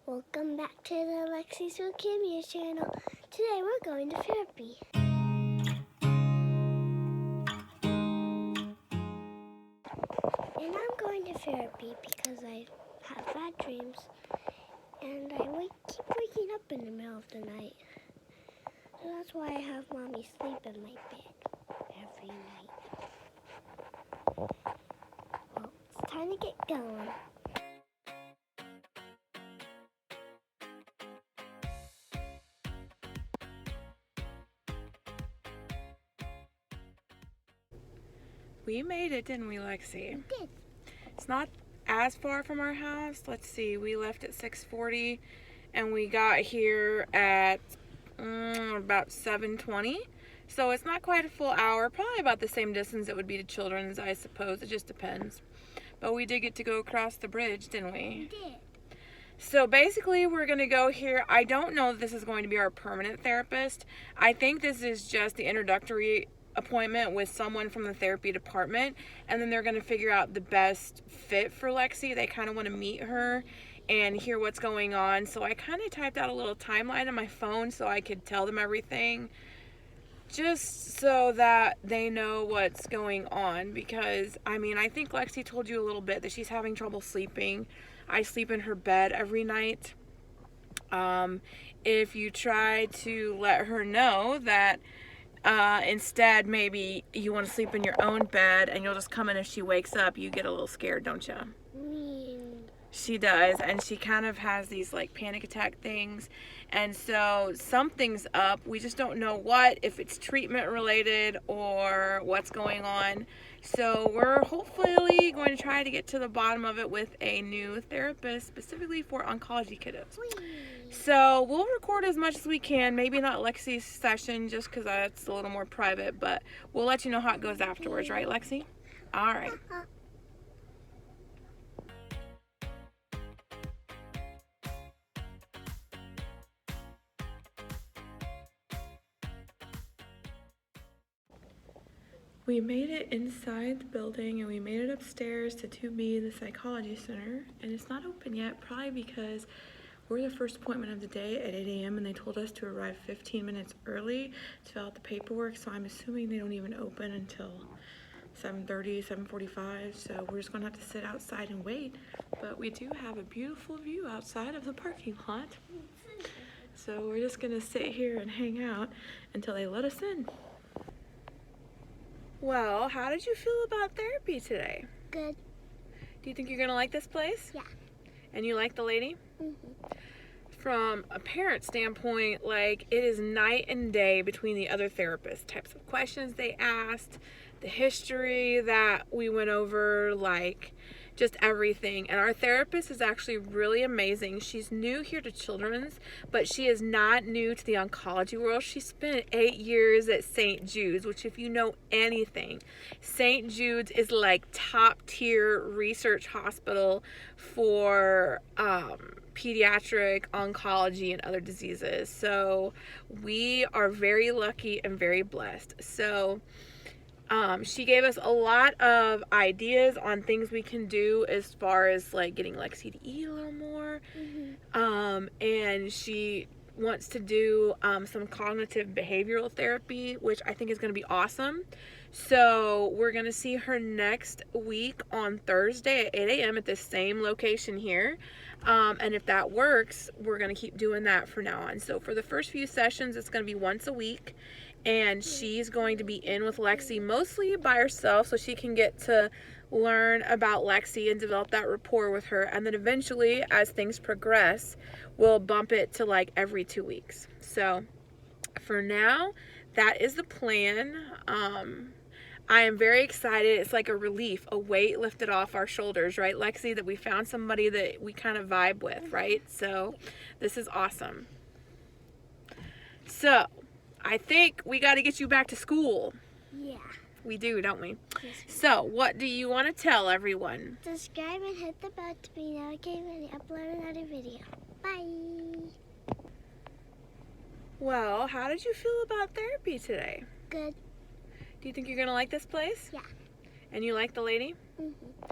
Welcome back to the Lexi's Leukemia channel. Today we're going to therapy. And I'm going to therapy because I have bad dreams and I keep waking up in the middle of the night. So that's why I have Mommy sleep in my bed every night. Well, it's time to get going. We made it, didn't we, Lexi? We did. It's not as far from our house. Let's see, we left at 6:40 and we got here at about 7:20. So it's not quite a full hour, probably about the same distance it would be to Children's, I suppose. It just depends. But we did get to go across the bridge, didn't we? We did. So basically, we're going to go here. I don't know if this is going to be our permanent therapist. I think this is just the introductory appointment with someone from the therapy department, and then they're going to figure out the best fit for Lexi. They kind of want to meet her and hear what's going on. So I kind of typed out a little timeline on my phone so I could tell them everything, just so that they know what's going on. Because I think Lexi told you a little bit that she's having trouble sleeping. I sleep in her bed every night. If you try to let her know that instead maybe you want to sleep in your own bed and you'll just come in if she wakes up, you get a little scared, don't you? She does, and she kind of has these like panic attack things, and so something's up. We just don't know what, if it's treatment related or what's going on. So we're hopefully going to try to get to the bottom of it with a new therapist specifically for oncology kiddos. So we'll record as much as we can, maybe not Lexi's session just because that's a little more private, but we'll let you know how it goes afterwards, right, Lexi? All right. We made it inside the building and we made it upstairs to 2B, the psychology center, and it's not open yet, probably because we're the first appointment of the day at 8 a.m. and they told us to arrive 15 minutes early to fill out the paperwork, so I'm assuming they don't even open until 7:30, 7:45, so we're just gonna have to sit outside and wait. But we do have a beautiful view outside of the parking lot, so we're just gonna sit here and hang out until they let us in. Well, how did you feel about therapy today? Good. Do you think you're gonna like this place? Yeah. And you like the lady? Mm-hmm. From a parent standpoint, like, it is night and day between the other therapists. Types of questions they asked, the history that we went over, like, just everything. And our therapist is actually really amazing. She's new here to Children's, but she is not new to the oncology world. She spent 8 years at St. Jude's, which, if you know anything, St. Jude's is like top tier research hospital for pediatric oncology and other diseases. So we are very lucky and very blessed. So she gave us a lot of ideas on things we can do as far as like getting Lexi to eat a little more. Mm-hmm. And she wants to do some cognitive behavioral therapy, which I think is going to be awesome. So we're going to see her next week on Thursday at 8 a.m. at the same location here. And if that works, we're going to keep doing that from now on. So for the first few sessions, it's going to be once a week. And she's going to be in with Lexi mostly by herself so she can get to learn about Lexi and develop that rapport with her. And then eventually, as things progress, we'll bump it to like every 2 weeks. So for now, that is the plan. I am very excited. It's like a relief, a weight lifted off our shoulders, right, Lexi? That we found somebody that we kind of vibe with, right? So this is awesome. So I think we got to get you back to school. Yeah. We do, don't we? Yes. So what do you want to tell everyone? Subscribe and hit the bell to be notified when I upload another video. Bye. Well, how did you feel about therapy today? Good. Do you think you're going to like this place? Yeah. And you like the lady? Mm-hmm.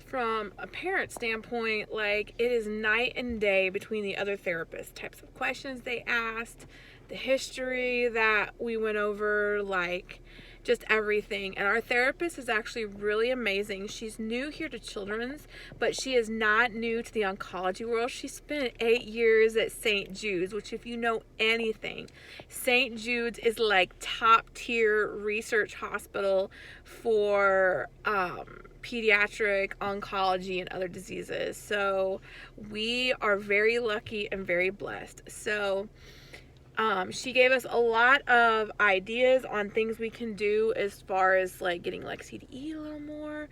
from a parent standpoint, like it is night and day between the other therapists, types of questions they asked, the history that we went over, like just everything. And our therapist is actually really amazing. She's new here to children's, but she is not new to the oncology world. She spent 8 years at St. Jude's, which, if you know anything, St. Jude's is like top tier research hospital for pediatric oncology and other diseases. So we are very lucky and very blessed. So she gave us a lot of ideas on things we can do as far as like getting Lexi to eat a little more.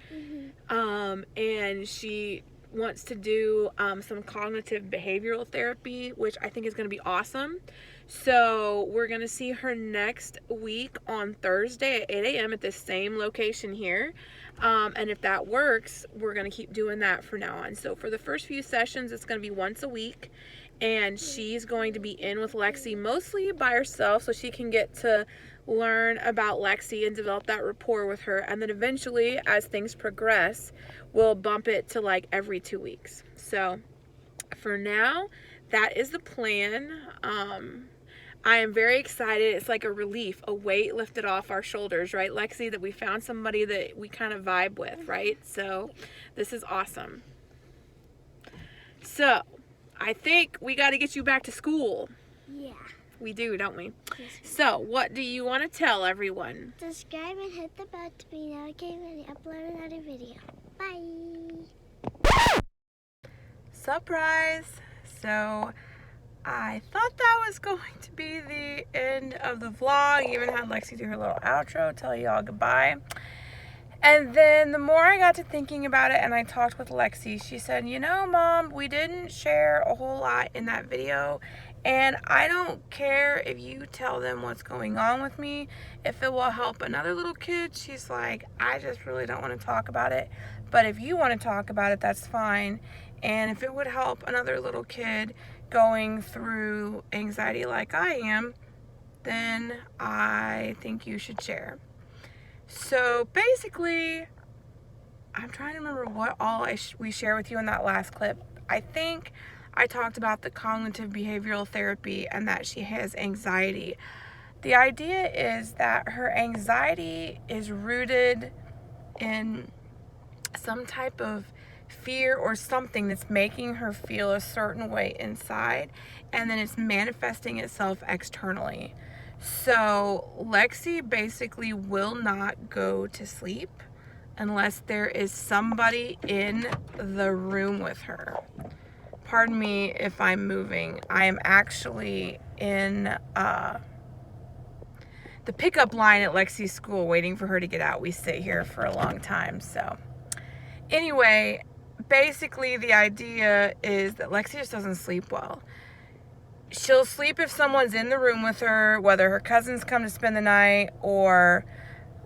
And she wants to do some cognitive behavioral therapy, which I think is going to be awesome. So we're going to see her next week on Thursday at 8 a.m. at this same location here. And if that works, we're going to keep doing that from now on. So for the first few sessions, it's going to be once a week. And she's going to be in with Lexi mostly by herself so she can get to learn about Lexi and develop that rapport with her. And then eventually, as things progress, we'll bump it to like every 2 weeks. So for now, that is the plan. I am very excited. It's like a relief, a weight lifted off our shoulders, right, Lexi? That we found somebody that we kind of vibe with, right? So this is awesome. So I think we got to get you back to school. Yeah. We do, don't we? Yes. So what do you want to tell everyone? Subscribe and hit the bell to be notified when I upload another video. Bye. Surprise! So I thought that was going to be the end of the vlog. Even had Lexi do her little outro, tell you all goodbye. And then the more I got to thinking about it and I talked with Lexi, she said, you know, Mom, we didn't share a whole lot in that video. And I don't care if you tell them what's going on with me. If it will help another little kid, she's like, I just really don't want to talk about it. But if you want to talk about it, that's fine. And if it would help another little kid going through anxiety like I am, then I think you should share. So basically, I'm trying to remember what all we shared with you in that last clip. I think I talked about the cognitive behavioral therapy and that she has anxiety. The idea is that her anxiety is rooted in some type of fear or something that's making her feel a certain way inside, and then it's manifesting itself externally. So Lexi basically will not go to sleep unless there is somebody in the room with her. Pardon me if I'm moving. I am actually in the pickup line at Lexi's school waiting for her to get out. We sit here for a long time. So anyway, basically the idea is that Lexi just doesn't sleep well. She'll sleep if someone's in the room with her, whether her cousins come to spend the night or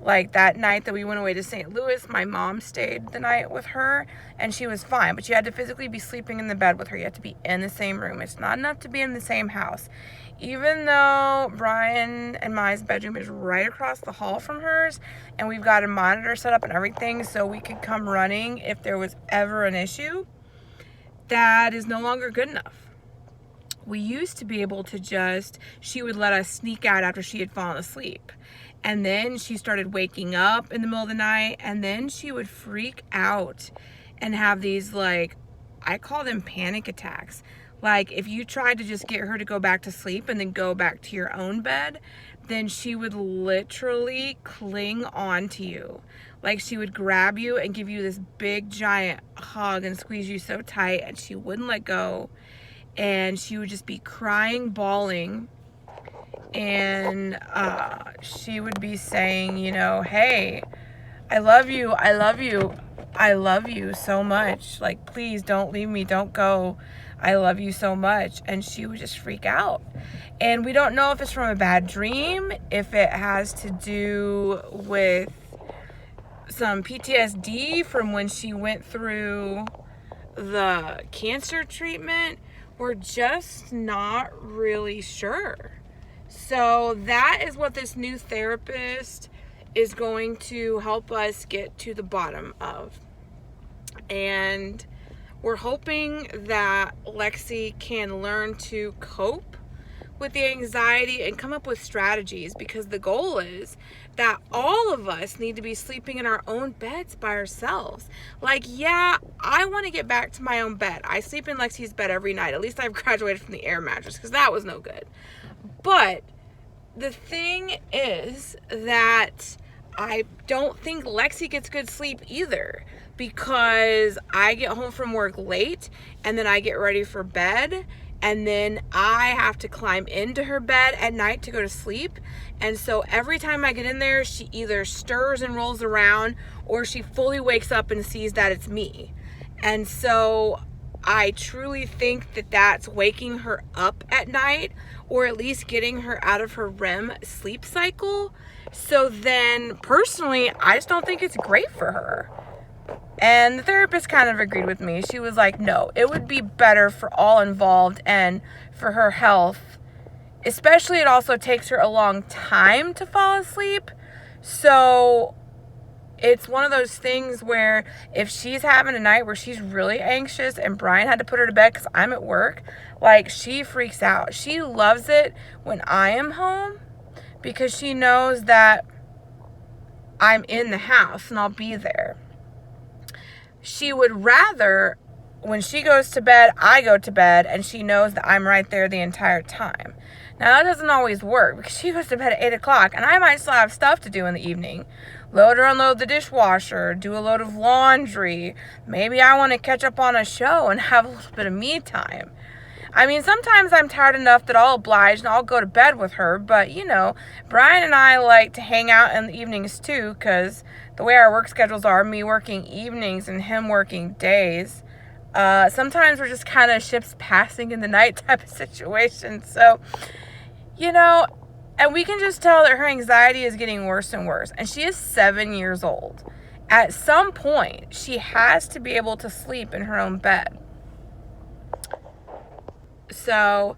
like that night that we went away to St. Louis, my mom stayed the night with her and she was fine, but you had to physically be sleeping in the bed with her. You have to be in the same room. It's not enough to be in the same house. Even though Brian and my bedroom is right across the hall from hers and we've got a monitor set up and everything so we could come running if there was ever an issue, that is no longer good enough. We used to be able to she would let us sneak out after she had fallen asleep. And then she started waking up in the middle of the night and then she would freak out and have these, like, I call them panic attacks. Like if you tried to just get her to go back to sleep and then go back to your own bed, then she would literally cling on to you. Like she would grab you and give you this big giant hug and squeeze you so tight and she wouldn't let go. And she would just be crying, bawling, and she would be saying, you know, hey, I love you, I love you, I love you so much. Like, please don't leave me, don't go. I love you so much. And she would just freak out. And we don't know if it's from a bad dream, if it has to do with some PTSD from when she went through the cancer treatment. We're just not really sure. So that is what this new therapist is going to help us get to the bottom of. And we're hoping that Lexi can learn to cope with the anxiety and come up with strategies, because the goal is that all of us need to be sleeping in our own beds by ourselves. Like, yeah, I want to get back to my own bed. I sleep in Lexi's bed every night. At least I've graduated from the air mattress, because that was no good. But the thing is that I don't think Lexi gets good sleep either, because I get home from work late and then I get ready for bed, and then I have to climb into her bed at night to go to sleep. And so every time I get in there, she either stirs and rolls around, or she fully wakes up and sees that it's me. And so I truly think that that's waking her up at night, or at least getting her out of her REM sleep cycle. So then personally, I just don't think it's great for her. And the therapist kind of agreed with me. She was like, no, it would be better for all involved and for her health. Especially, it also takes her a long time to fall asleep. So it's one of those things where if she's having a night where she's really anxious and Brian had to put her to bed because I'm at work, like, she freaks out. She loves it when I am home, because she knows that I'm in the house and I'll be there. She would rather, when she goes to bed, I go to bed, and she knows that I'm right there the entire time. Now, that doesn't always work, because she goes to bed at 8 o'clock, and I might still have stuff to do in the evening. Load or unload the dishwasher, do a load of laundry. Maybe I want to catch up on a show and have a little bit of me time. I mean, sometimes I'm tired enough that I'll oblige and I'll go to bed with her. But, Brian and I like to hang out in the evenings too, because the way our work schedules are, me working evenings and him working days, sometimes we're just kind of ships passing in the night type of situation. So, and we can just tell that her anxiety is getting worse and worse. And she is 7 years old. At some point, she has to be able to sleep in her own bed. So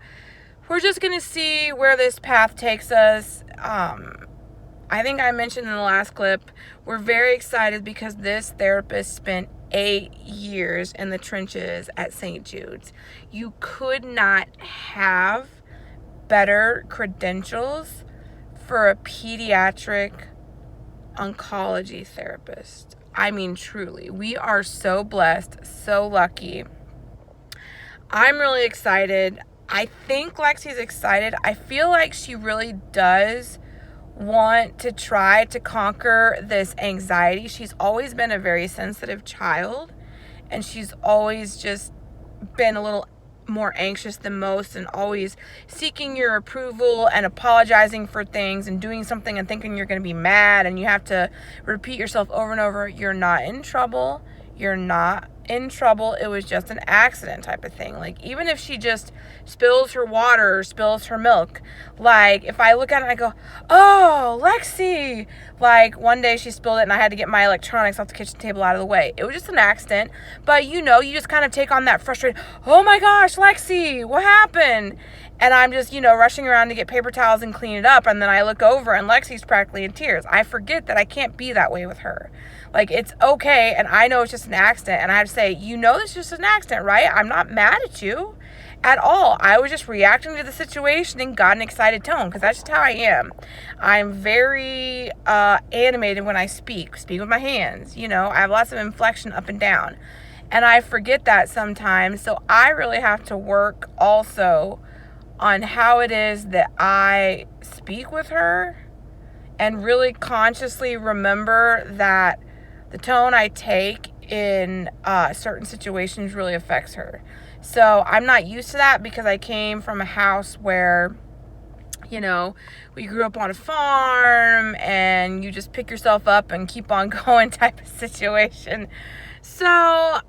we're just going to see where this path takes us. I think I mentioned in the last clip, we're very excited because this therapist spent 8 years in the trenches at St. Jude's. You could not have better credentials for a pediatric oncology therapist. I mean, truly, we are so blessed, so lucky. I'm really excited. I think Lexi's excited. I feel like she really does want to try to conquer this anxiety. She's always been a very sensitive child, and she's always just been a little more anxious than most, and always seeking your approval and apologizing for things and doing something and thinking you're going to be mad, and you have to repeat yourself over and over, you're not in trouble. You're not in trouble. It was just an accident type of thing. Like, even if she just spills her water or spills her milk, like, if I look at it and I go, oh, Lexi, like, one day she spilled it and I had to get my electronics off the kitchen table out of the way. It was just an accident. But, you just kind of take on that frustrated, oh my gosh, Lexi, what happened? And I'm just, rushing around to get paper towels and clean it up. And then I look over and Lexi's practically in tears. I forget that I can't be that way with her. Like, it's okay, and I know it's just an accident, and I have to say, it's just an accident, right? I'm not mad at you at all. I was just reacting to the situation and got an excited tone, because that's just how I am. I'm very animated when I speak with my hands, I have lots of inflection up and down, and I forget that sometimes, so I really have to work also on how it is that I speak with her, and really consciously remember that the tone I take in certain situations really affects her. So I'm not used to that, because I came from a house where, we grew up on a farm and you just pick yourself up and keep on going type of situation. So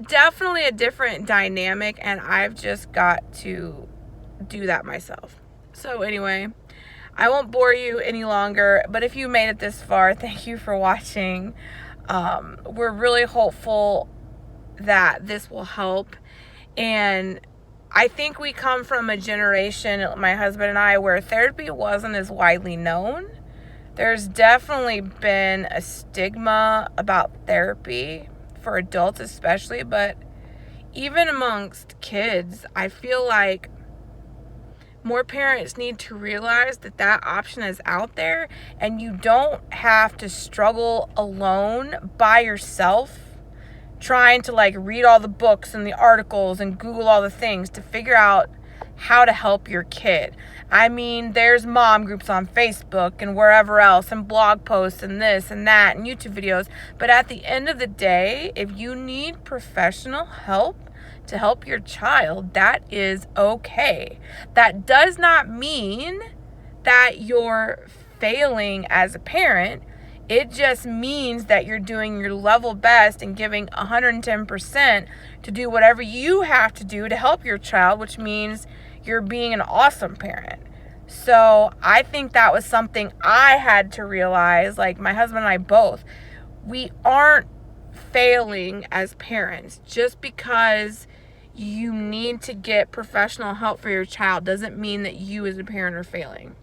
definitely a different dynamic, and I've just got to do that myself. So anyway, I won't bore you any longer, but if you made it this far, thank you for watching. We're really hopeful that this will help, and I think we come from a generation, my husband and I, where therapy wasn't as widely known. There's definitely been a stigma about therapy for adults especially, but even amongst kids, I feel like more parents need to realize that that option is out there, and you don't have to struggle alone by yourself trying to like read all the books and the articles and Google all the things to figure out how to help your kid. I mean, there's mom groups on Facebook and wherever else, and blog posts and this and that and YouTube videos. But at the end of the day, if you need professional help to help your child, that is okay. That does not mean that you're failing as a parent. It just means that you're doing your level best and giving 110% to do whatever you have to do to help your child, which means you're being an awesome parent. So I think that was something I had to realize, like my husband and I both. We aren't failing as parents. Just because you need to get professional help for your child doesn't mean that you as a parent are failing.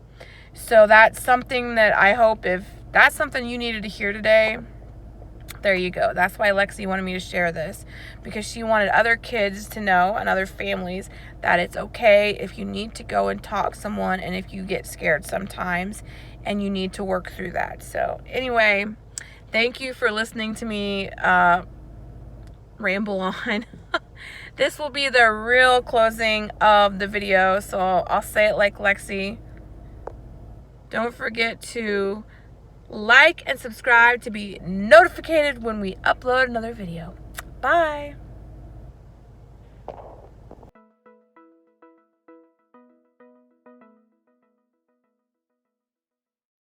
So that's something that I hope, if that's something you needed to hear today, there you go. That's why Lexi wanted me to share this, because she wanted other kids to know and other families that it's okay if you need to go and talk to someone, and if you get scared sometimes and you need to work through that. So anyway, thank you for listening to me ramble on. This will be the real closing of the video, so I'll say it like Lexi. Don't forget to like and subscribe to be notified when we upload another video. Bye.